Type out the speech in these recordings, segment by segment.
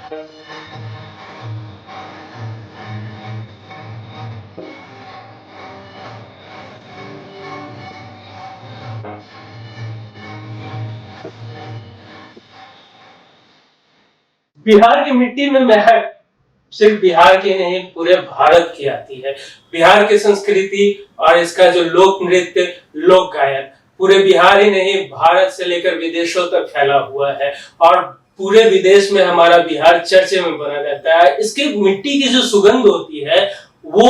बिहार की मिट्टी में महक सिर्फ बिहार की नहीं पूरे भारत की आती है। बिहार की संस्कृति और इसका जो लोक नृत्य, लोक गायन पूरे बिहार ही नहीं भारत से लेकर विदेशों तक फैला हुआ है और पूरे विदेश में हमारा बिहार चर्चे में बना रहता है। इसकी मिट्टी की जो सुगंध होती है वो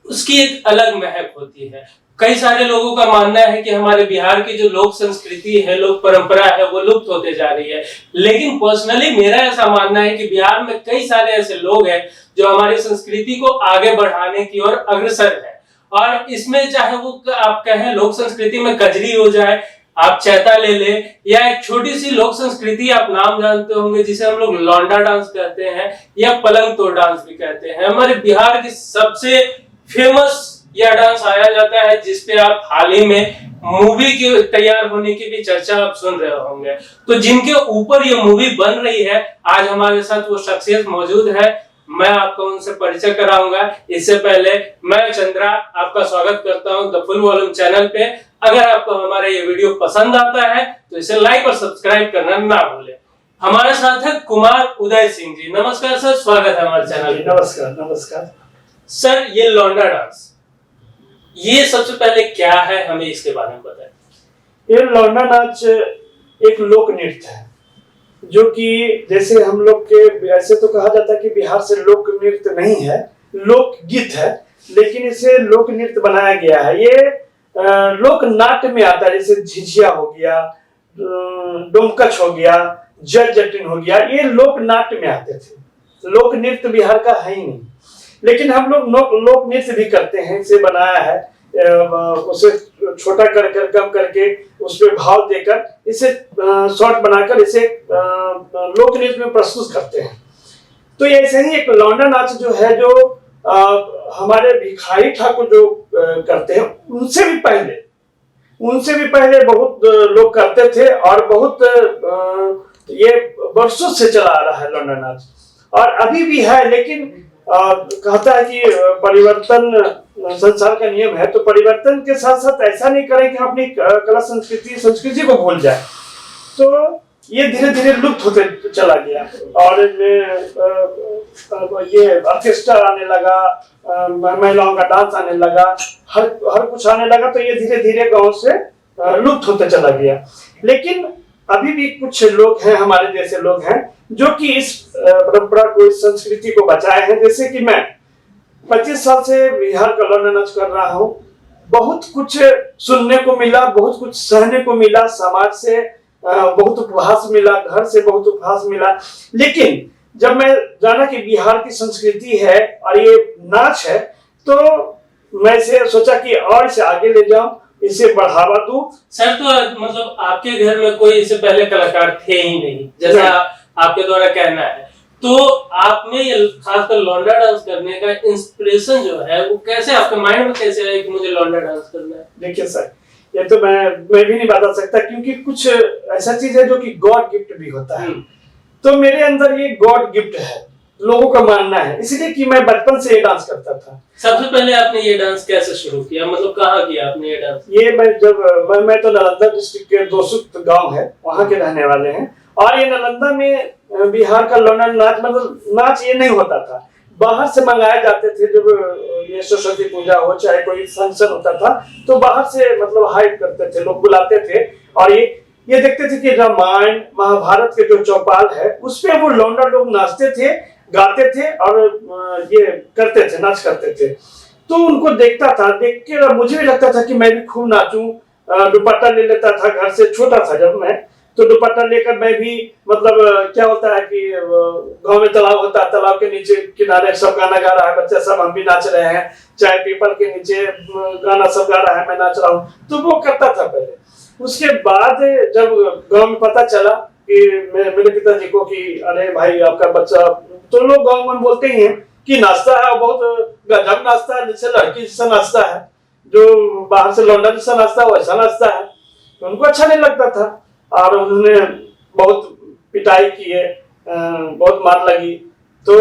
उसकी एक अलग महक होती है। कई सारे लोगों का मानना है कि हमारे बिहार की जो लोक संस्कृति है, लोक परंपरा है, वो लुप्त होते जा रही है। लेकिन पर्सनली मेरा ऐसा मानना है कि बिहार में कई सारे ऐसे लोग हैं जो हमारी संस्कृति को आगे बढ़ाने की ओर अग्रसर है। और इसमें चाहे वो आप कहें लोक संस्कृति में कजरी हो जाए, आप चैता ले ले, या एक छोटी सी लोक संस्कृति आप नाम जानते होंगे जिसे हम लोग लौंडा डांस कहते हैं या पलंग तोड़ डांस भी कहते हैं। हमारे बिहार की सबसे फेमस यह डांस आया जाता है जिसपे आप हाल ही में मूवी की तैयार होने की भी चर्चा आप सुन रहे होंगे। तो जिनके ऊपर ये मूवी बन रही है, आज हमारे साथ वो शख्सियत मौजूद है। मैं आपको उनसे परिचय कराऊंगा। इससे पहले मैं चंद्रा आपका स्वागत करता हूं द फुल वॉल्यूम चैनल पे। अगर आपको हमारा ये वीडियो पसंद आता है तो इसे लाइक और सब्सक्राइब करना ना भूलें। हमारे साथ है कुमार उदय सिंह जी। नमस्कार सर, स्वागत है हमारे चैनल। नमस्कार। नमस्कार सर, ये लौंडा डांस, ये सबसे पहले क्या है, हमें इसके बारे में बताएं। ये लौंडा नाच एक लोक नृत्य है जो कि जैसे हम लोग के ऐसे तो कहा जाता है कि बिहार से लोक नृत्य नहीं है, लोक गीत है, लेकिन इसे लोक नृत्य बनाया गया है। ये लोक नाट्य में आता है, जैसे झिझिया हो गया, डोमकच हो गया, जट जटिन हो गया, ये लोक नाट्य में आते थे। लोक नृत्य बिहार का है ही नहीं, लेकिन हम लोग लोक नृत्य भी करते हैं। इसे बनाया है, उसे छोटा कर कम करके उसमें भाव देकर इसे शॉर्ट बनाकर इसे लोक नृत्य में प्रस्तुत करते हैं। तो ऐसे ही एक लौंडा नाच जो है, जो हमारे भिखारी ठाकुर जो करते हैं, उनसे भी पहले बहुत लोग करते थे और बहुत ये वर्षों से चला आ रहा है लौंडा नाच, और अभी भी है। लेकिन कहता है कि परिवर्तन संसार का नियम है, तो परिवर्तन के साथ साथ ऐसा नहीं करें कि हम अपनी कला संस्कृति को भूल जाए। तो ये धीरे धीरे लुप्त होते चला गया और ये ऑर्केस्ट्रा आने लगा, महिलाओं का डांस आने लगा, हर कुछ आने लगा। तो ये धीरे धीरे गांव से लुप्त होते चला गया। लेकिन अभी भी कुछ लोग हैं, हमारे जैसे लोग हैं, जो कि इस परंपरा को, इस संस्कृति को बचाए हैं। जैसे कि मैं 25 साल से बिहार का लौंडा नाच कर रहा हूँ। बहुत कुछ सुनने को मिला, बहुत कुछ सहने को मिला, समाज से बहुत उपहास मिला, घर से बहुत उपहास मिला। लेकिन जब मैं जाना कि बिहार की संस्कृति है और ये नाच है, तो मैं सोचा कि और इसे आगे ले जाऊं, इसे बढ़ावा दूं। सर, तो मतलब आपके घर में कोई इससे पहले कलाकार थे ही नहीं, जैसा आपके द्वारा कहना है। तो आप में ये खासकर लौंडा डांस करने का इंस्पिरेशन जो है वो कैसे आपके माइंड में कैसे आया कि मुझे लौंडा डांस करना है? देखिए सर, ये तो मैं भी नहीं बता सकता, क्योंकि कुछ ऐसा चीज है जो कि गॉड गिफ्ट भी होता है। तो मेरे अंदर ये गॉड गिफ्ट है, लोगों का मानना है, इसलिए कि मैं बचपन से ये डांस करता था। सबसे पहले आपने ये डांस कैसे शुरू किया, मतलब कहाँ किया आपने ये डांस? ये मैं तो नालंदा डिस्ट्रिक्ट के दोसुक गांव है, वहाँ के रहने वाले हैं। और ये नालंदा में बिहार का लौंडा नाच, मतलब नाच ये नहीं होता था, बाहर से मंगाए जाते थे। जब ये सरस्वती पूजा हो, चाहे कोई फंक्शन होता था, तो बाहर से मतलब हाइड करते थे, लोग बुलाते थे। और ये देखते थे कि रामायण महाभारत के जो चौपाल है उस पे वो लौंडा लोग नाचते थे, गाते थे और ये करते थे, नाच करते थे। तो उनको देखता था, देख के मुझे भी लगता था कि मैं भी खूब नाचूं। दुपट्टा ले लेता था घर से, छोटा था जब मैं, तो दुपट्टा लेकर मैं भी, मतलब क्या होता है कि गांव में तालाब होता है, तालाब के नीचे किनारे सब गाना गा रहा है बच्चा, सब हम भी नाच रहे हैं, चाहे पीपल के नीचे गाना सब गा रहा है, मैं नाच रहा हूँ। तो वो करता था पहले। उसके बाद जब गांव में पता चला कि मेरे पिताजी को कि अरे भाई आपका बच्चा, तो लोग गांव में बोलते ही हैं कि नाचता है, बहुत गजब नाचता है, जैसे लड़की जैसा नाचता है, जो बाहर से लौंडा जैसा नाचता है वैसा नाचता है। तो उनको अच्छा नहीं लगता था और उन्होंने बहुत पिटाई की है, बहुत मार लगी, तो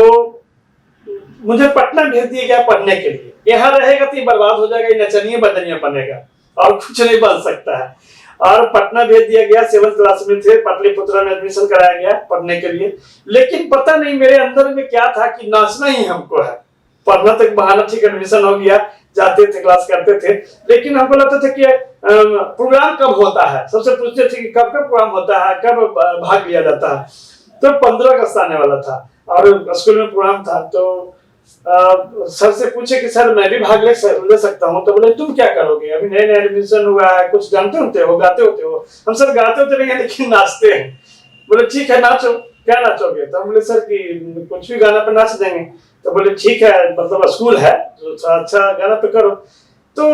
मुझे पटना भेज दिया गया पढ़ने के लिए। यहाँ रहेगा तो ये बर्बाद हो जाएगा, ये नचनिया बदनिया बनेगा और कुछ नहीं बन सकता है। और पटना भेज दिया गया, 7th क्लास में थे, पाटलिपुत्रा में एडमिशन कराया गया पढ़ने के लिए। लेकिन पता नहीं मेरे अंदर में क्या था कि नाचना ही हमको है। पढ़ना तक बहाना, ठीक एडमिशन हो गया, जाते थे, क्लास करते थे, लेकिन हमको लगता था कि प्रोग्राम कब होता है, सबसे पूछते थे कि कब कब प्रोग्राम होता है, कब भाग लिया जाता है। तो 15 अगस्त आने वाला था और स्कूल में प्रोग्राम था, तो सर से पूछे कि सर मैं भी भाग ले सकता हूँ। तो बोले तुम क्या करोगे, अभी नए नए एडमिशन हुआ है, कुछ जानते होते हो, गाते होते हो? हम सर गाते होते नहीं है लेकिन नाचते हैं। बोले ठीक है नाचो, क्या नाचोगे? तो हम बोले सर कि कुछ भी गाना पे नाच देंगे। तो बोले ठीक है, मतलब स्कूल है तो अच्छा गाना पे करो। तो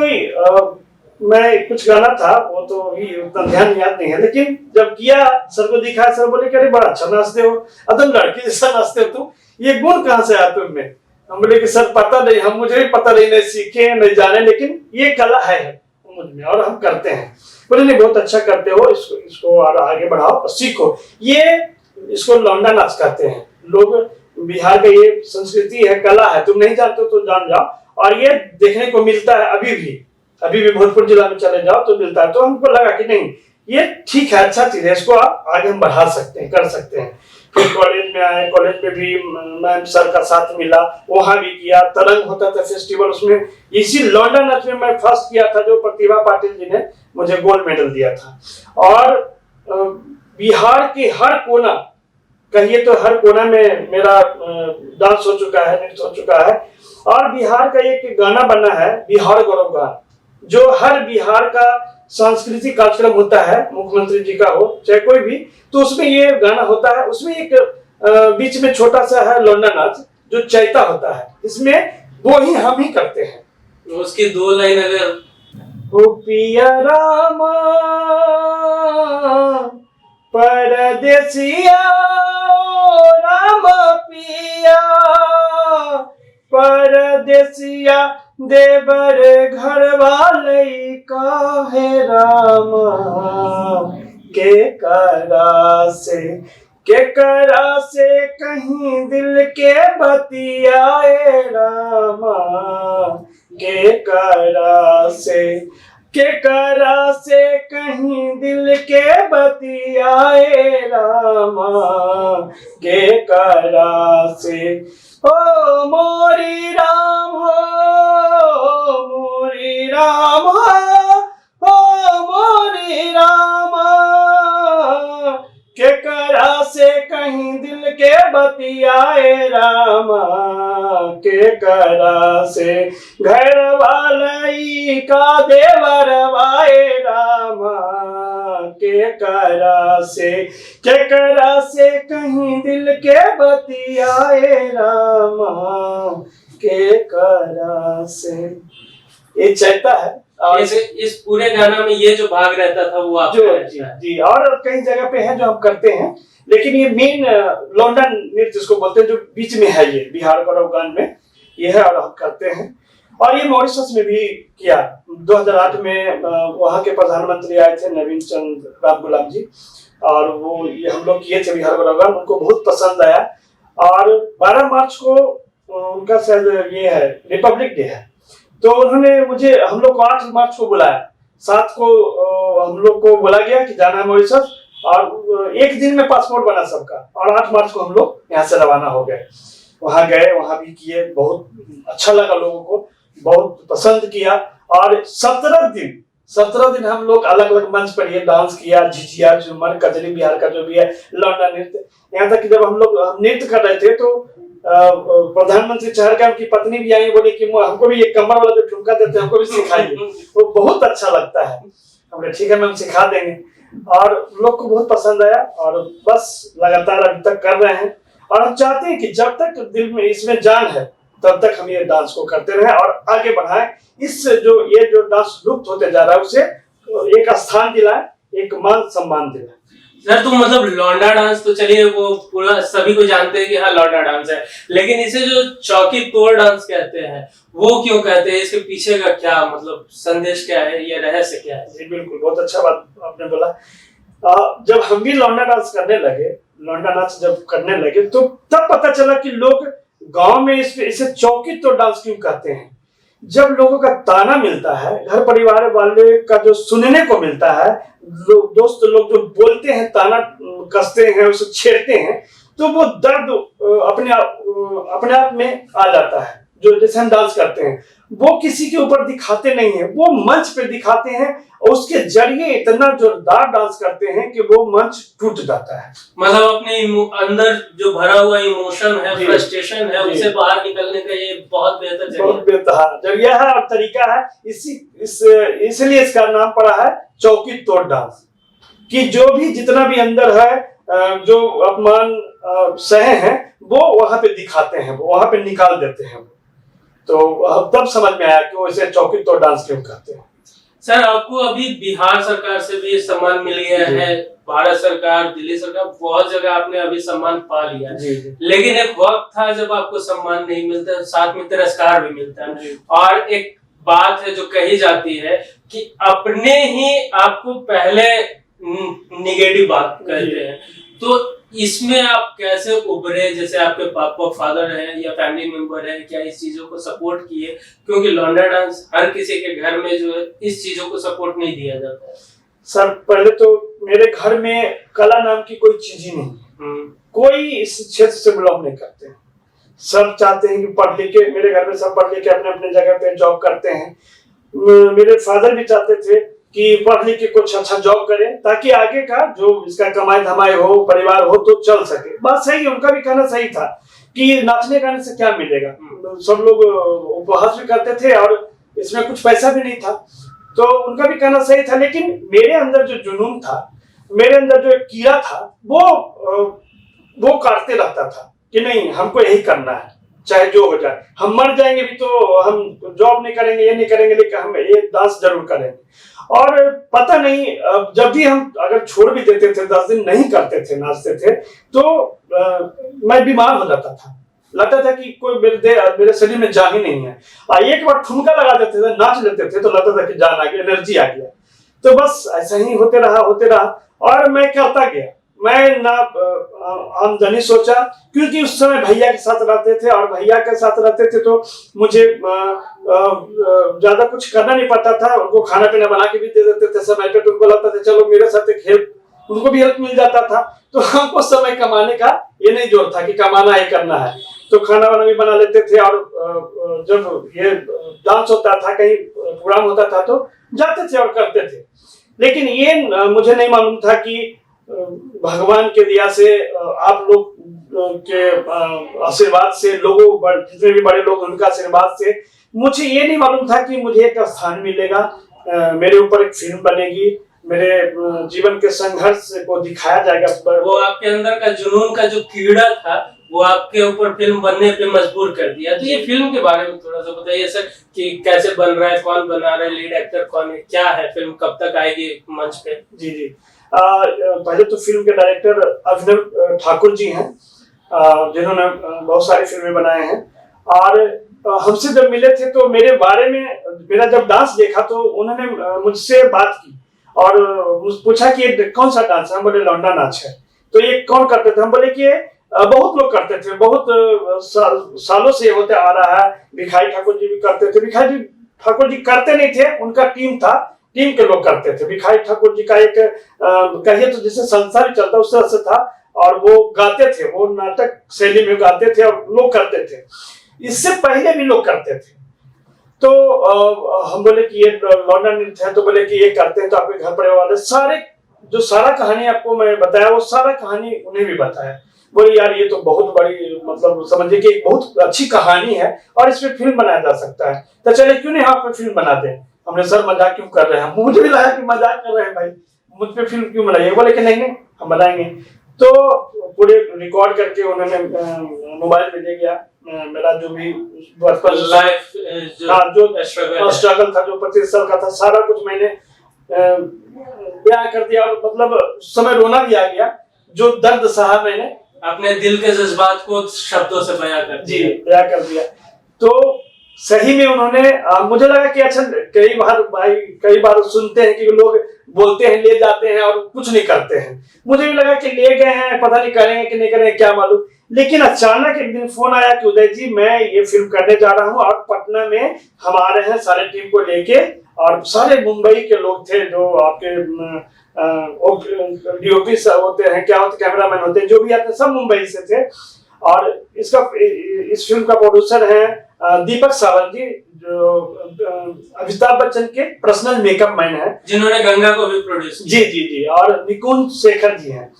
मैं कुछ गाना था, वो तो ही उतना ध्यान याद नहीं है, लेकिन जब किया सर को दिखाया, सर बोले अरे बड़ा अच्छा नाचते हो, एकदम लड़की जैसा नाचते हो तुम, ये गुण कहाँ से आया तुम में? हम बोले कि सर पता नहीं, हम मुझे भी पता नहीं सीखे नहीं जाने, लेकिन ये कला है मुझ में और हम करते हैं। बोले नहीं बहुत अच्छा करते हो, इसको और आगे बढ़ाओ, सीखो। ये इसको लौंडा नाच कहते हैं लोग। बिहार का ये संस्कृति है, कला है, तुम नहीं जानते तो जान जाओ। और ये देखने को मिलता है अभी भी भोजपुर जिला में चले जाओ तो मिलता है। तो हमको लगा कि नहीं ये ठीक है, अच्छा चीज है, इसको आप आगे हम बढ़ा सकते हैं, कर सकते हैं। फिर कॉलेज में आए, कॉलेज में भी मैम सर का साथ मिला, वहां भी किया, तरंग होता था फेस्टिवल, उसमें इसी लौंडा नाच में मैं फर्स्ट किया था, जो प्रतिभा पाटिल जी ने मुझे गोल्ड मेडल दिया था। और बिहार के हर कोना, कहिए तो हर कोना में मेरा डांस हो चुका है, नृत्य हो चुका है। और बिहार का एक गाना बना है, बिहार गौरव गान, जो हर बिहार का सांस्कृतिक कार्यक्रम होता है, मुख्यमंत्री जी का हो चाहे कोई भी, तो उसमें ये गाना होता है। उसमें एक बीच में छोटा सा है लौंडा नाच, जो चैता होता है, इसमें वो ही हम ही करते हैं। उसकी 2 लाइन अगर ओ पिया रामा परदेसिया, राम पिया परदेसिया, देवर घर वाले का है रामा, के करा से कहीं दिल के बतियाए रामा, के करा से कहीं दिल के बतियाए रामा, के करा से। ओ मोरी राम हो, मोरी राम हो मोरी राम, के करा से कहीं दिल के बतियाए रामा, के करा से घर वाले का देवर वाए रामा, के करा से कहीं दिल के बतियाए रामा, के करा से। ये चैता है। और इस पूरे गाना में ये जो भाग रहता था वो आप जी, और कई जगह पे है जो हम करते हैं, लेकिन ये मेन लौंडा नृत्य जिसको बोलते हैं, जो बीच में है, ये बिहार गौरव गान में ये है और हम करते हैं। और ये मॉरिशस में भी किया, 2008 में वहाँ के प्रधानमंत्री आए थे नवीन चंद्र राम गुलाम जी, और वो ये हम लोग किए थे बिहार गौरव गान, उनको बहुत पसंद आया। और 12 मार्च को उनका शायद ये है रिपब्लिक डे है, तो उन्होंने हम लोग को 8 मार्च को बुलाया, 7 को हम लोग को बोला गया कि जाना है मॉरिशस, और एक दिन में पासपोर्ट बना सबका, और 8 मार्च को हम लोग यहाँ से रवाना हो गए। वहां गए, वहां भी किए, बहुत अच्छा लगा, लोगों को बहुत पसंद किया। और 17 दिन हम लोग अलग अलग मंच पर ये डांस किया, झिझिया, झूमर, कजरी, बिहार का जो भी है लौंडा नृत्य। यहाँ तक कि जब हम लोग नृत्य कर रहे थे तो प्रधानमंत्री शहर का उनकी पत्नी भी आई, बोले कि हमको भी ये कमर वाला जो ठुमका देते हैं हमको भी सिखाइए, वो बहुत अच्छा लगता है। हमने ठीक है मैम सिखा देंगे, और लोग को बहुत पसंद आया, और बस लगातार अभी तक कर रहे हैं। और हम चाहते हैं कि जब तक दिल में इसमें जान है तब तक हम ये डांस को करते रहें और आगे बढ़ाएं। इससे ये जो डांस लुप्त होते जा रहा है उसे एक स्थान दिलाएं, एक मान सम्मान दिलाएं। सर, तो मतलब लौंडा डांस तो चलिए वो पूरा सभी को जानते हैं कि हाँ लौंडा डांस है, लेकिन इसे जो चौकी तोड़ डांस कहते हैं वो क्यों कहते हैं? इसके पीछे का क्या मतलब संदेश क्या है, ये रहस्य क्या है? जी बिल्कुल, बहुत अच्छा बात आपने बोला। जब हम भी लौंडा डांस करने लगे, लौंडा नाच जब करने लगे तो तब पता चला कि लोग गांव में इसे चौकी तोड़ डांस क्यों कहते हैं। जब लोगों का ताना मिलता है, घर परिवार वाले का जो सुनने को मिलता है, दोस्त लोग जो बोलते हैं, ताना कसते हैं, उसे छेड़ते हैं, तो वो दर्द अपने आप में आ जाता है। जो जैसे हम डांस करते हैं वो किसी के ऊपर दिखाते नहीं है, वो मंच पे दिखाते हैं और उसके जरिए इतना जोरदार डांस करते हैं कि वो मंच टूट जाता है। मतलब अपने अंदर जो भरा हुआ इमोशन है, फ्रस्ट्रेशन है, उससे बाहर निकलने का ये बहुत बेहतर जरिया है और तरीका है। इसलिए इसका नाम पड़ा है चौकी तोड़ डांस, कि जो भी जितना भी अंदर है, जो अपमान सहे हैं, वो वहां पे दिखाते हैं, वो वहां पे निकाल देते हैं। तो तब समझ में आया कि वो इसे चौकी तोड़ डांस क्यों कहते हैं। सर, आपको अभी बिहार सरकार से भी सम्मान मिल गया है, भारत सरकार, दिल्ली सरकार, बहुत जगह आपने अभी सम्मान पा लिया। लेकिन एक वक्त था जब आपको सम्मान नहीं मिलता, साथ में तिरस्कार भी मिलता है। और एक बात है जो कही जाती है कि अपने ही आपको पहले निगेटिव बात कहते हैं, तो इसमें आप कैसे उभरे? जैसे आपके पापा फादर हैं या फैमिली मेंबर हैं, क्या इस चीजों को सपोर्ट किए? क्योंकि लौंडा डांस हर किसी के घर में जो है इस चीजों को सपोर्ट नहीं दिया जाता है। सर, पहले तो मेरे घर में कला नाम की कोई चीज ही नहीं है। कोई इस क्षेत्र से बिलोंग नहीं करते हैं। सब चाहते हैं कि पढ़ लिख के, मेरे घर में सब पढ़ लिख के अपने अपने जगह पे जॉब करते हैं। मेरे फादर भी चाहते थे कि पढ़ लिख के कुछ अच्छा जॉब करें ताकि आगे का जो इसका कमाई धमाई हो, परिवार हो, तो चल सके। बात सही है, उनका भी कहना सही था कि नाचने गाने से क्या मिलेगा। सब लोग उपहास भी करते थे और इसमें कुछ पैसा भी नहीं था, तो उनका भी कहना सही था। लेकिन मेरे अंदर जो जुनून था, मेरे अंदर जो कीड़ा था, वो काटते रहता था कि नहीं, हमको यही करना है, चाहे जो हो जाए। हम मर जाएंगे भी तो हम जॉब नहीं करेंगे, ये नहीं करेंगे, लेकिन हम ये डांस जरूर करेंगे। और पता नहीं, जब भी हम अगर छोड़ भी देते थे, 10 दिन नहीं करते थे, नाचते थे, तो मैं बीमार हो जाता था। लगता था कि कोई मेरे शरीर में जान ही नहीं है। और एक बार ठुमका लगा देते थे, नाच लेते थे, तो लगता था कि जान आ गया, एनर्जी आ गया। तो बस ऐसा ही होते रहा और मैं करता गया। मैं ना आमदनी सोचा, क्योंकि उस समय भैया के साथ रहते थे और भैया के साथ रहते थे तो मुझे ज्यादा कुछ करना नहीं पड़ता था। उनको खाना पीना बना के भी दे देते थे समय पे, तो उनको लगता था चलो मेरे साथ एक हेल्प, उनको भी हेल्प मिल जाता था। तो हमको समय कमाने का ये नहीं जोर था कि कमाना ही करना है, तो खाना वाना भी बना लेते थे। और जब ये डांस होता था, कहीं प्रोग्राम होता था, तो जाते थे और करते थे। लेकिन ये मुझे नहीं मालूम था कि भगवान के दिया से, आप लोग के आशीर्वाद से, लोगों जितने भी बड़े लोग उनका आशीर्वाद से, मुझे ये नहीं मालूम था कि मुझे एक स्थान मिलेगा, मेरे ऊपर एक फिल्म बनेगी, मेरे जीवन के संघर्ष को दिखाया जाएगा। वो आपके अंदर का जुनून का जो कीड़ा था, वो आपके ऊपर फिल्म बनने पे मजबूर कर दिया। तो ये फिल्म के बारे में थोड़ा सा बताइए सर, कि कैसे बन रहा है, कौन बना रहा है, लीड एक्टर कौन है, क्या है, फिल्म कब तक आएगी मंच पे? जी, पहले तो फिल्म के डायरेक्टर अभिनव ठाकुर जी हैं, जिन्होंने बहुत सारी फिल्में बनाए हैं। और हमसे जब मिले थे तो मेरे बारे में, मेरा जब डांस देखा तो उन्होंने मुझसे बात की और पूछा कि ये कौन सा डांस है। हम बोले लौंडा नाच है। तो ये कौन करते थे? हम बोले कि बहुत लोग करते थे, बहुत सालों से होते आ रहा है। भिखारी ठाकुर जी भी करते थे। भिखारी ठाकुर जी करते नहीं थे, उनका टीम था, टीम के लोग करते थे। भिखारी ठाकुर जी का एक कहिए तो जैसे संसार भी चलता उस तरह से था, और वो गाते थे, वो नाटक शैली में गाते थे और लोग करते थे। इससे पहले भी लोग करते थे। तो हम बोले कि ये लौंडा नृत्य है, तो बोले कि ये करते हैं, तो आपके घर परिवार वाले सारा कहानी आपको मैं बताया, वो सारा कहानी उन्हें भी बताया। बोले यार ये तो बहुत बड़ी, मतलब समझिए कि एक बहुत अच्छी कहानी है और इस पे फिल्म बनाया जा सकता है, तो चले क्यों नहीं आप पे फिल्म बना दें। हमने सर मजाक क्यों कर रहे हैं? मुझे भी लगा कि मजाक कर रहे हैं भाई, मुझ पे फिल्म क्यों बनाइए? बोले कि नहीं हम बनाएंगे। तो पूरे रिकॉर्ड करके उन्होंने मोबाइल में दे गया। मेरा जो भी बचपन लाइफ जो स्ट्रगल था, जो 25 साल का था, सारा कुछ मैंने बयां कर दिया। और मतलब समय रोना भी आ गया, जो दर्द सहा मैंने, अपने दिल के जज्बात को शब्दों से बयां कर दिया। बयां कर दिया। तो सही में उन्होंने मुझे लगा कि अच्छा कई बार सुनते हैं कि लोग बोलते हैं ले जाते हैं और कुछ नहीं करते हैं। मुझे भी लगा कि ले गए हैं, पता नहीं करेंगे कि नहीं करेंगे, क्या मालूम। लेकिन अचानक एक दिन फोन आया कि उदय जी मैं ये फिल्म करने जा रहा हूँ और पटना में हम आ रहे हैं सारे टीम को लेके, और सारे मुंबई के लोग थे जो आपके डीओपी होते हैं, क्या होते कैमरामैन होते हैं, जो भी आते सब मुंबई से थे। और इस फिल्म का प्रोड्यूसर है दीपक सावंत जी, जो अमिताभ बच्चन के पर्सनल मेकअप मैन है, जिन्होंने गंगा को भी प्रोड्यूस जी जी जी, और निकुंज शेखर जी हैं।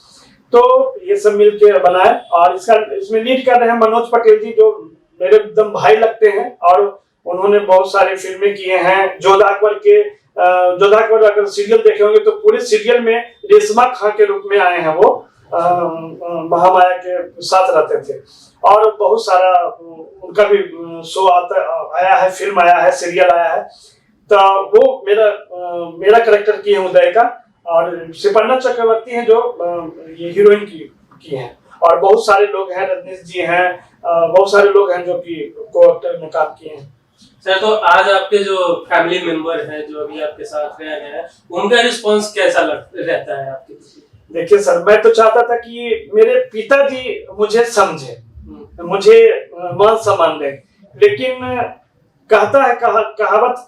तो ये सब मिलके बनाए, और इसमें लीड कर रहे हैं मनोज पटेल जी, जो मेरे एकदम भाई लगते हैं, और उन्होंने बहुत सारे फिल्में किए हैं। जोधा अकबर अगर सीरियल देखे होंगे तो पूरे सीरियल में रेशमा खां के रूप में आए हैं, वो महामाया के साथ रहते थे। और बहुत सारा उनका भी शो आया है, फिल्म आया है, सीरियल आया है। तो वो मेरा कैरेक्टर किए हैं उदय का, और शिपर्णा चक्रवर्ती हैं जो ये हीरोइन की हैं। और बहुत सारे लोग हैं, रजनीश जी हैं, बहुत सारे लोग हैं जो कि को एक्टर में काम किए हैं। सर, तो आज आपके जो फैमिली मेंबर हैं जो अभी आपके साथ रह रहे हैं, उनका रिस्पांस कैसा रहता है आपके? देखिए सर, मैं तो चाहता था कि मेरे पिताजी मुझे समझे, मुझे मान सम्मान दें, लेकिन कहता है कहावत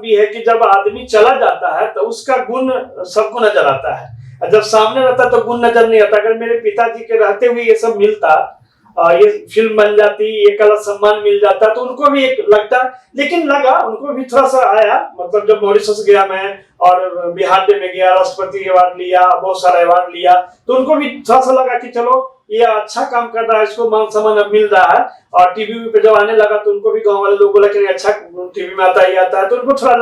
भी है कि जब आदमी चला जाता है तो उसका गुण सबको नजर आता है, जब सामने रहता तो गुण नजर नहीं आता। अगर मेरे पिताजी के रहते हुए ये सब मिलता, ये फिल्म बन जाती, ये कला सम्मान मिल जाता, तो उनको भी एक लगता। लेकिन लगा उनको भी थोड़ा सा आया, मतलब जब मॉरिशस गया मैं और बिहार डे में गया, राष्ट्रपति अवार्ड लिया, बहुत सारा अवार्ड लिया, तो उनको भी थोड़ा सा लगा कि चलो ये अच्छा काम कर रहा है, इसको मान सम्मान अब मिल रहा है। और टीवी पे जब आने लगा तो उनको भी गांव वाले लोग बोला कि अच्छा टीवी में आता है, तो उनको थोड़ा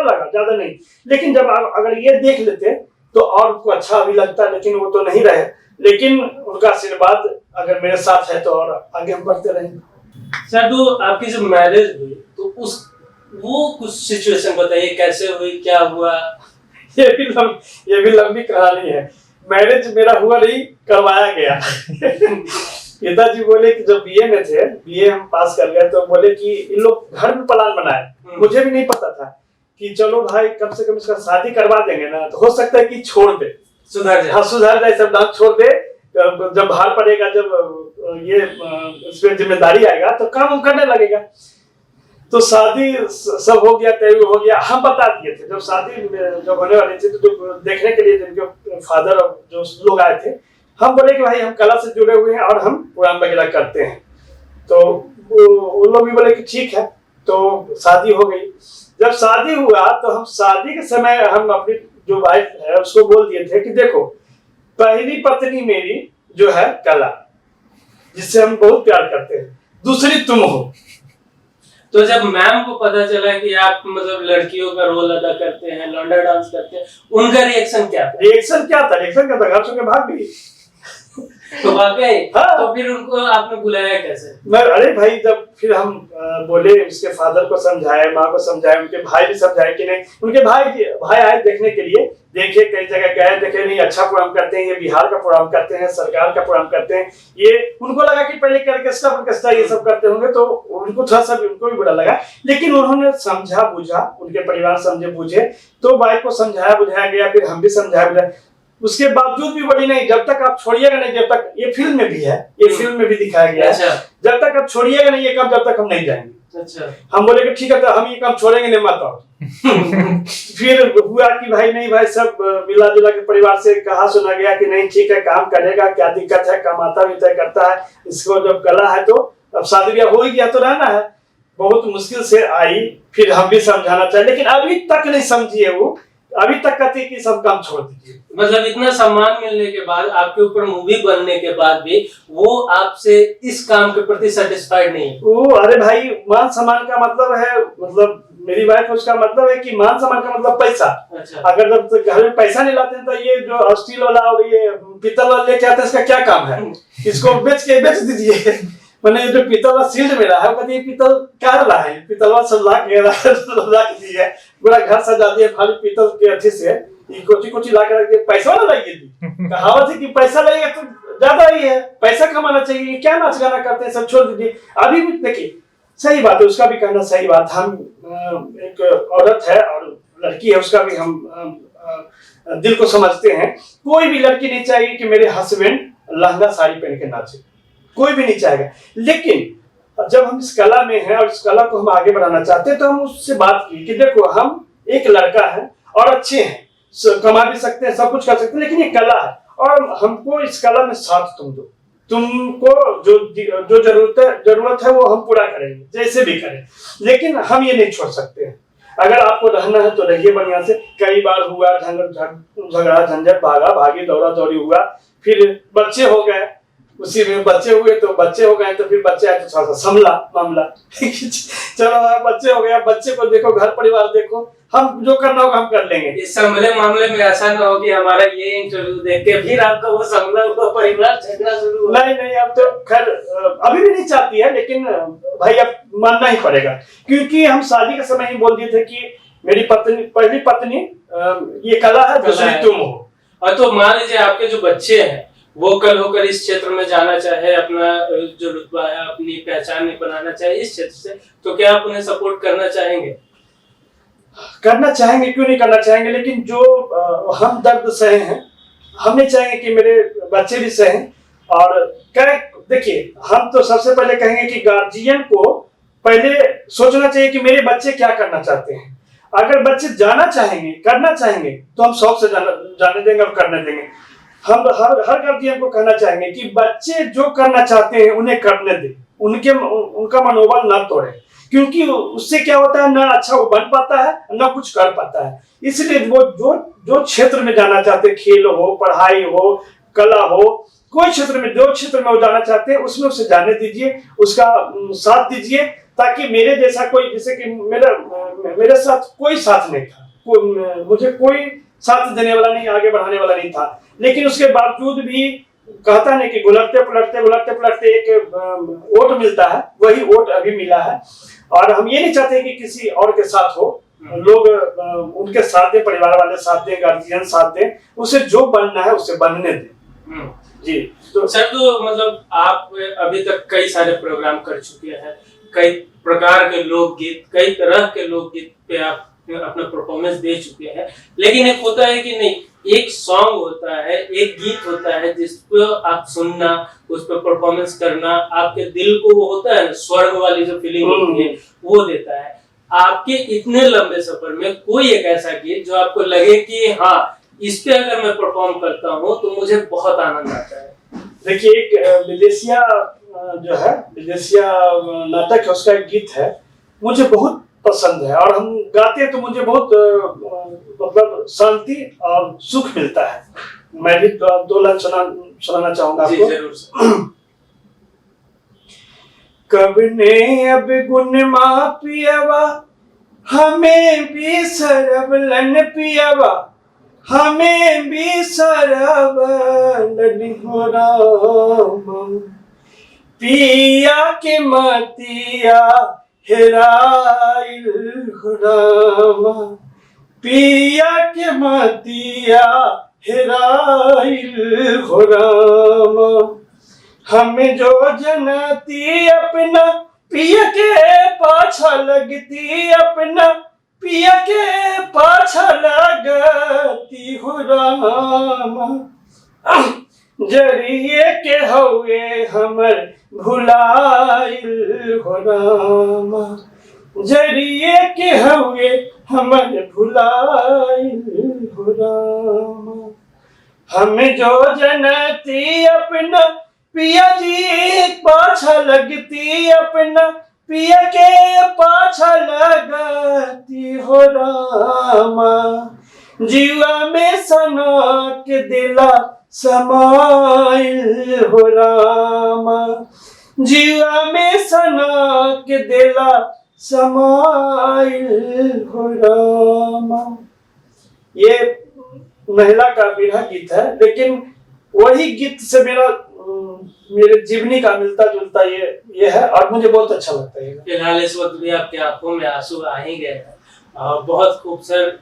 लगा, ज्यादा नहीं। लेकिन जब अगर ये देख लेते तो और उनको अच्छा भी लगता, लेकिन वो तो नहीं रहे। लेकिन उनका आशीर्वाद अगर मेरे साथ है तो और आगे हम बढ़ते रहेंगे। सर, तो आपकी जब मैरिज हुई तो वो कुछ सिचुएशन बताइए, कैसे हुई, क्या हुआ? ये भी लंबी कहानी है। मैरिज मेरा हुआ नहीं, करवाया गया। पिताजी बोले कि जब बीए में थे, बीए हम पास कर गए, तो बोले कि इन लोग घर में प्लान बनाए। मुझे भी नहीं पता था कि चलो भाई कम से कम इसका शादी करवा देंगे ना, तो हो सकता है कि छोड़ दे, सुधार जाए, सब डांस छोड़ दे, जब भार पड़ेगा, जब ये इस पे जिम्मेदारी आएगा तो काम करने लगेगा। तो शादी सब हो गया, तय हो गया। हम बता दिए थे जब शादी जब होने वाली थी, तो देखने के लिए जिनके फादर और जो लोग आए थे, हम बोले कि भाई हम कला से जुड़े हुए हैं और हम प्रोग्राम वगैरह करते हैं। तो वो लोग भी बोले कि ठीक है। तो शादी हो गई। जब शादी हुआ तो हम शादी के समय हम अपनी जो वाइफ है उसको बोल दिए थे कि देखो, पहली पत्नी मेरी जो है कला, जिससे हम बहुत प्यार करते हैं, दूसरी तुम हो। तो जब मैम को पता चला कि आप मतलब लड़कियों का रोल अदा करते हैं, लौंडा डांस करते हैं, उनका रिएक्शन क्या था? रिएक्शन क्या था? घर छोड़ के भाग गई। तो वाकई? हाँ। तो फिर उनको आपने बुलाया कैसे? अरे भाई, जब फिर हम बोले, उसके फादर को समझाए, माँ को समझाए, उनके भाई भी समझाए कि नहीं। उनके भाई आए देखने के लिए, देखे, कई जगह गए, देखे नहीं अच्छा प्रोग्राम करते हैं, ये बिहार का प्रोग्राम करते हैं, सरकार का प्रोग्राम करते हैं। ये उनको लगा कि पहले ऑर्केस्ट्रा ये सब करते होंगे, तो उनको थोड़ा सा उनको भी बुरा लगा। लेकिन उन्होंने समझा बुझा, उनके परिवार समझे बुझे, तो भाई को समझाया बुझाया गया, फिर हम भी समझाया बुझाया। उसके बावजूद भी बोली नहीं, जब तक आप छोड़िएगा नहीं, जब तक, ये फिल्म में भी है, ये फिल्म में भी दिखाया गया है, जब तक आप छोड़िएगा नहीं ये काम, जब तक हम नहीं जाएंगे। अच्छा। हम बोले कि ठीक है, तो हम ये काम छोड़ेंगे नहीं, मत आओ। फिर हुआ कि भाई नहीं, भाई सब मिला जुला के परिवार से कहा सुना गया कि नहीं ठीक है, काम करेगा, क्या दिक्कत है, कमाता भी तय करता है, इसको जब कला है तो अब शादी ब्याह हो ही गया तो रहना है। बहुत मुश्किल से आई, फिर हम भी समझाना चाहिए, लेकिन अभी तक नहीं समझी है वो, अभी तक कहती कि सब काम छोड़ दीजिए। मतलब इतना सम्मान मिलने के बाद, आपके ऊपर मूवी बनने के बाद भी वो आपसे इस काम के प्रति सेटिस्फाइड नहीं है? वो अरे भाई, मान सम्मान का मतलब है, मतलब मेरी वाइफ, उसका मतलब है कि मान सम्मान का मतलब पैसा। अच्छा। अगर जब घर में पैसा नहीं लाते हैं तो ये जो स्टील वाला और ये पीतल वाला लेके आते हैं, इसका क्या काम है? इसको बेच दीजिए। मैंने जो पीतल वाला सील्ड मेरा है, वो कहती है पीतल क्या रहा है, पीतल वाला सब ला के पूरा घर सजा दिया खाली पीतल के अच्छे से, कोची ला के रख दिया। पैसा वाला लाइए थी, कहावत है कि पैसा लगेगा तो ज्यादा ही है, पैसा कमाना चाहिए, क्या नाच गाना करते हैं, सब छोड़ दीजिए। अभी भी देखिए, सही बात है, उसका भी कहना सही बात। हम एक औरत है और लड़की है, उसका भी हम दिल को समझते हैं। कोई भी लड़की नहीं चाहिए कि मेरे हस्बैंड लहंगा साड़ी पहन के नाचे, कोई भी नहीं चाहेगा। लेकिन जब हम इस कला में हैं और इस कला को हम आगे बढ़ाना चाहते हैं, तो हम उससे बात की कि देखो हम एक लड़का है और अच्छे हैं, कमा भी सकते हैं, सब कुछ कर सकते हैं, लेकिन ये कला है और हमको इस कला में साथ तुम दो। तुमको जो जरूरत है वो हम पूरा करेंगे, जैसे भी करें, लेकिन हम ये नहीं छोड़ सकते हैं। अगर आपको रहना है तो रहिए बढ़िया से। कई बार हुआ झगड़ा झंझट, भागा भागी, दौड़ा दौड़ी हुआ, फिर बच्चे हो गए, उसी में बच्चे हुए तो बच्चे हो गए, तो फिर बच्चे आए तो थोड़ा सा संभला मामला। चलो बच्चे हो गया, बच्चे को देखो, घर परिवार देखो, हम जो करना होगा हम कर लेंगे। इस संभले मामले में ऐसा ना हो कि हमारा ये इंटरव्यू देख के फिर आपका वो संभला हुआ परिवार झगड़ा शुरू हो। नहीं, अब तो खैर अभी भी नहीं चाहती है, लेकिन भाई अब मानना ही पड़ेगा, क्योंकि हम शादी के समय ही बोल दिए थे कि मेरी पत्नी, पहली पत्नी ये कला है, दूसरी तुम हो। और तो मान लीजिए आपके जो बच्चे हैं वो कल होकर इस क्षेत्र में जाना चाहे, अपना जो रुतबा है, अपनी पहचान बनाना चाहे इस क्षेत्र से, तो क्या आप उन्हें सपोर्ट करना चाहेंगे? करना चाहेंगे, क्यों नहीं करना चाहेंगे, लेकिन जो हम दर्द सहे हैं, हम नहीं चाहेंगे कि मेरे बच्चे भी सहें। और देखिए, हम तो सबसे पहले कहेंगे कि गार्जियन को पहले सोचना चाहिए कि मेरे बच्चे क्या करना चाहते हैं। अगर बच्चे जाना चाहेंगे, करना चाहेंगे, तो हम शौक से जाने देंगे और करने देंगे। हम हर गार्जियन को कहना चाहेंगे कि बच्चे जो करना चाहते हैं उन्हें करने दें, उनका मनोबल ना तोड़े, क्योंकि उससे क्या होता है, ना अच्छा वो बन पाता है, ना कुछ कर पाता है। इसलिए वो जो क्षेत्र में जाना चाहते हैं, खेल हो, पढ़ाई हो, कला हो, कोई क्षेत्र में, जो क्षेत्र में वो जाना चाहते हैं उसमें उसे जाने दीजिए, उसका साथ दीजिए, ताकि मेरे जैसा कोई, जैसे कि मेरे साथ कोई साथ नहीं था, मुझे कोई साथ देने वाला नहीं, आगे बढ़ाने वाला नहीं था, लेकिन उसके बावजूद भी कहता नहीं कि घुलटते पलटते एक वोट मिलता है, वही वोट अभी मिला है। और हम ये नहीं चाहते कि किसी और के साथ हो, लोग उनके साथ दें, परिवार वाले साथ दें, गार्जियन साथ दें, उसे जो बनना है उसे बनने दें। जी तो सर, तो मतलब आप अभी तक कई सारे प्रोग्राम कर चुके हैं, कई प्रकार के लोकगीत, कई तरह के लोकगीत पे आप अपना परफॉर्मेंस दे चुके हैं, लेकिन एक होता है कि नहीं, एक सॉन्ग होता है, एक गीत होता है जिस पे आप सुनना, उस पर परफॉर्मेंस करना, आपके दिल को वो होता है स्वर्ग वाली जो फीलिंग होती है वो देता है। आपके इतने लंबे सफर में कोई एक ऐसा गीत जो आपको लगे कि हाँ, इस पे अगर मैं परफॉर्म करता हूँ तो मुझे बहुत आनंद आता है? देखिए, एक विदेशिया जो है, विदेशिया नाटक है, उसका एक गीत है, मुझे बहुत पसंद है, और हम गाते हैं तो मुझे बहुत मतलब शांति और सुख मिलता है। मैं भी दो लाइन सुनाना चाहूंगा आपको। जरूर। कब ने अब गुण मा पियावा, हमें भी सरबलन पियावा, हमें भी सरबलन हो राम, पिया के मतिया हेराइल हो रामा, पिया के मतिया हेराइल हो रामा, हमें जो जनती अपना पिया के पाछा लगती, अपना पिया के पाछा लगती हो रामा, जरिए के हुए हमर भुलाइल हो रामा, जरिए के हुए हमर भुलाइल हो रामा, हमें जो जनती अपना पिया जी पाछा लगती, अपना पिया के पाछा लगती हो रामा, जीवा में सना के दिला समाइल हो रामा, जीवा में सना के दिला समाइल हो रामा। ये महिला का बिरहा गीत है, लेकिन वही गीत से मेरे जीवनी का मिलता जुलता ये है, और मुझे बहुत अच्छा लगता है। फिलहाल इस वक्त भी आपकी आंखों में आंसू आ ही गए हैं। बहुत खूबसूरत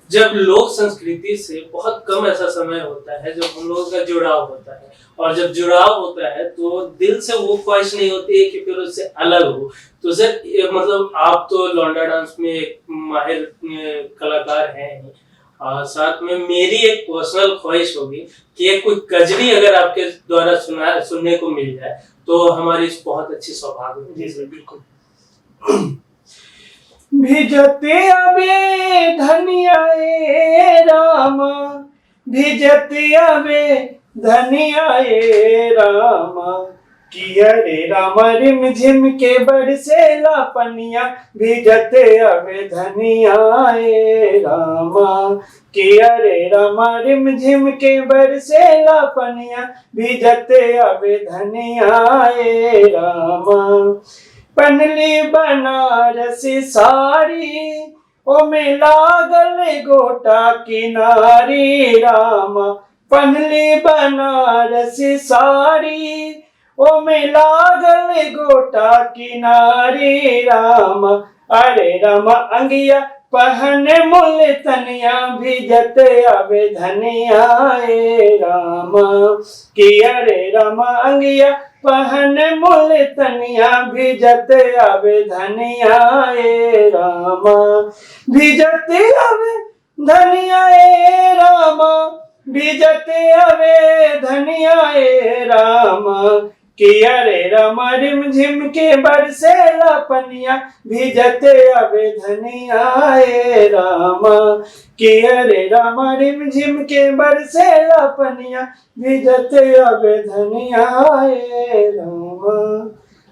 जब लोक संस्कृति से बहुत कम ऐसा समय होता है जब हम लोगों का जुड़ाव होता है, और जब जुड़ाव होता है तो दिल से वो ख्वाहिश नहीं होती है कि फिर उससे अलग हो। तो सर मतलब आप तो लौंडा डांस में एक माहिर कलाकार हैं, और साथ में मेरी एक पर्सनल ख्वाहिश होगी कि एक कोई कजरी अगर आपके द्वारा सुनने को मिल जाए तो हमारी बहुत अच्छी सौभाग्य होगी। जी सर, बिल्कुल। भिजते अबे धनिया ए रामा, भिजते अबे धनिया ए रामा, किया रे रामा रिम झिम के बरसेला पनिया, भिजते अबे धनिया ए रामा, किया रे रामा रिम झिम के बरसेला पनिया, भिजते अबे धनिया ए रामा। पनली बनारसी साड़ी ओ में लागल गोटा किनारी रामा, पनली बनारसी साड़ी ओ में लागल गोटा किनारी रामा, अरे रामा अंगिया पहने मुल तनिया, भिजते अबे धनिया ए रामा, कि अरे रामा अंगिया पहने मुल तनिया, भिजते अबे धनिया ए रामा, भिजते अबे धनिया ए रामा, भिजते अबे धनिया ए रामा, कि अरे रामा रिम झिम के बरसेला पनिया, भिजते अबे धनिया ए रामा, कि अरे रामा रिम झिम के बरसेला पनिया, भिजते अबे धनिया ए रामा।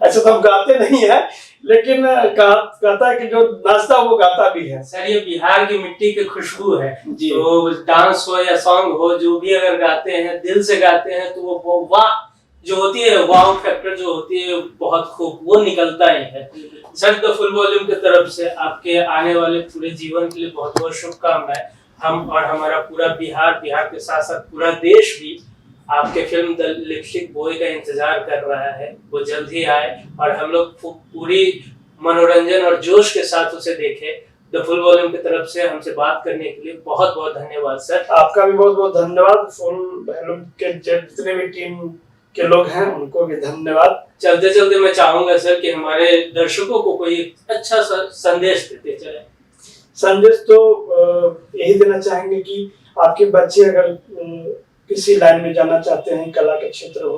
अच्छा तो हम गाते नहीं है, लेकिन कहता है कि जो नाचता वो गाता भी है। सर ये बिहार की मिट्टी की खुशबू है जी। तो डांस हो या सॉन्ग हो, जो भी अगर गाते हैं दिल से गाते हैं तो वो वाह जो होती है, वाव फैक्टर जो होती है बहुत खूब वो निकलता ही है। सर द फुल वॉल्यूम की तरफ से आपके आने वाले पूरे जीवन के लिए बहुत बहुत शुभकामनाएं। हम और हमारा पूरा बिहार के साथ साथ पूरा देश भी आपके फिल्म द लिपस्टिक बॉय का इंतजार कर रहा है, वो जल्द ही आए और हम लोग पूरी मनोरंजन और जोश के साथ उसे देखें। द फुल वॉल्यूम की तरफ से हमसे बात करने के लिए बहुत बहुत धन्यवाद सर। आपका भी बहुत बहुत धन्यवाद। फुल वॉल्यूम के जितने भी टीम के लोग हैं उनको भी धन्यवाद। चलते चलते मैं चाहूंगा सर कि हमारे दर्शकों को कोई अच्छा सा संदेश देते चले। संदेश तो यही देना चाहेंगे कि आपके बच्चे अगर किसी लाइन में जाना चाहते हैं, कला के क्षेत्र हो,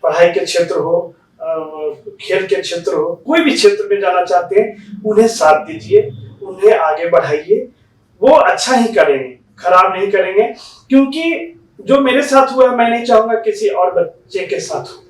पढ़ाई के क्षेत्र हो, खेल के क्षेत्र हो, कोई भी क्षेत्र में जाना चाहते हैं, उन्हें साथ दीजिए, उन्हें आगे बढ़ाइए। वो अच्छा ही करेंगे, खराब नहीं करेंगे। क्योंकि जो मेरे साथ हुआ मैं नहीं चाहूंगा किसी और बच्चे के साथ हो।